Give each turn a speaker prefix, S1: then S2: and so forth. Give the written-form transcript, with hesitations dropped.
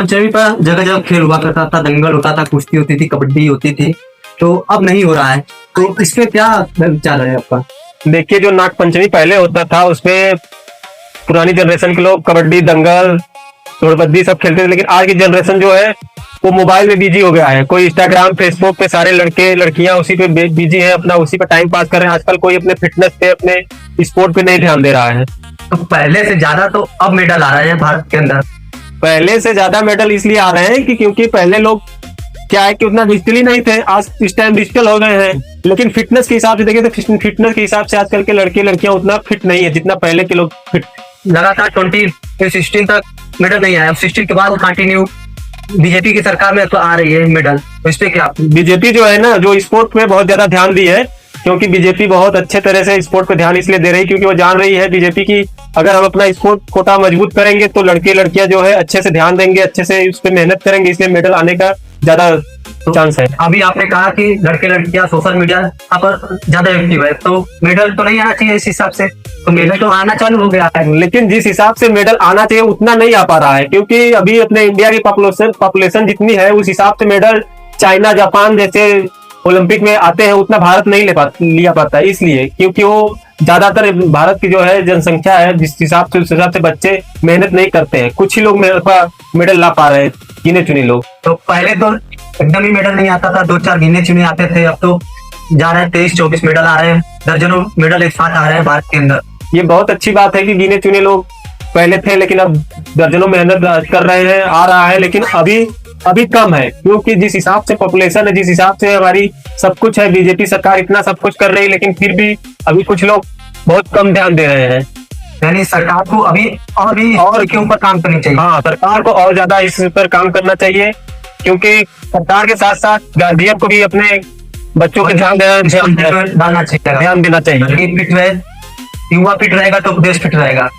S1: पंचमी पर जगह जगह खेल हुआ करता था, दंगल होता था, कुश्ती होती थी, कबड्डी होती थी, तो अब नहीं हो रहा है। तो इस पे क्या विचार है आपका?
S2: देखिए, जो नाग पंचमी पहले होता था उसमें पुरानी जनरेशन के लोग कबड्डी, दंगल, दौड़बद्दी सब खेलते थे, लेकिन आज की जनरेशन जो है वो मोबाइल में बिजी हो गया है। कोई इंस्टाग्राम, फेसबुक पे सारे लड़के लड़कियां उसी पे बिजी हैं, अपना उसी पे टाइम पास कर रहे हैं। आजकल कोई अपने फिटनेस पे, अपने स्पोर्ट पे नहीं ध्यान दे रहा है।
S1: तो पहले से ज्यादा तो अब मेडल आ रहे हैं भारत के अंदर।
S2: पहले से ज्यादा मेडल इसलिए आ रहे हैं कि क्योंकि पहले लोग क्या है कि उतना डिजिटली नहीं थे, आज इस टाइम डिजिटल हो गए हैं। लेकिन फिटनेस के हिसाब से देखें तो फिटनेस के हिसाब से आजकल के लड़के लड़कियां उतना फिट नहीं है जितना पहले के लोग फिट।
S1: लगातार 16 तक मेडल नहीं आया, 16 के बाद कंटिन्यू बीजेपी की सरकार में तो आ रही है मेडल। तो इस पे क्या?
S2: बीजेपी जो है ना, जो स्पोर्ट पे बहुत ज्यादा ध्यान दी है, क्योंकि बीजेपी बहुत अच्छे तरह से स्पोर्ट पे ध्यान इसलिए दे रही है क्योंकि वो जान रही है बीजेपी की अगर हम अपना स्पोर्ट कोटा मजबूत करेंगे तो लड़के लड़कियां जो है अच्छे से ध्यान देंगे, अच्छे से उस पर मेहनत करेंगे, इसलिए मेडल आने का ज्यादा चांस है।
S1: अभी आपने कहा कि लड़के लड़कियां सोशल मीडिया पर ज्यादा एक्टिव है, तो मेडल तो नहीं आना चाहिए इस हिसाब से। तो मेडल तो आना चालू हो गया है,
S2: लेकिन जिस हिसाब से मेडल आना चाहिए उतना नहीं आ पा रहा है, क्योंकि अभी अपने इंडिया की पॉपुलेशन जितनी है उस हिसाब से मेडल चाइना, जापान जैसे ओलंपिक में आते हैं उतना भारत नहीं लिया पाता है। इसलिए क्योंकि वो ज्यादातर भारत की जो है जनसंख्या है जिस हिसाब से, उस हिसाब से बच्चे मेहनत नहीं करते हैं। कुछ ही लोग मेडल ला पा रहे हैं, गिने चुने लोग।
S1: तो पहले तो एकदम ही मेडल नहीं आता था, 2-4 गिने चुने आते थे। अब तो जा रहे हैं 23-24 मेडल आ रहे हैं, दर्जनों मेडल एक साथ आ रहे हैं भारत के अंदर।
S2: ये बहुत अच्छी बात है कि गिने चुने लोग पहले थे, लेकिन अब दर्जनों मेहनत कर रहे हैं, आ रहा है। लेकिन अभी कम है, क्योंकि जिस हिसाब से पॉपुलेशन है, जिस हिसाब से हमारी सब कुछ है, बीजेपी सरकार इतना सब कुछ कर रही है, लेकिन फिर भी अभी कुछ लोग बहुत कम ध्यान दे रहे हैं।
S1: यानी सरकार को अभी और के ऊपर काम करनी चाहिए।
S2: हाँ, सरकार को और ज्यादा इस पर काम करना चाहिए, क्योंकि सरकार के साथ साथ गार्जियन को भी अपने बच्चों पे ध्यान
S1: डालना चाहिए,
S2: ध्यान देना चाहिए।
S1: फिट रहे, युवा फिट रहेगा तो देश फिट रहेगा।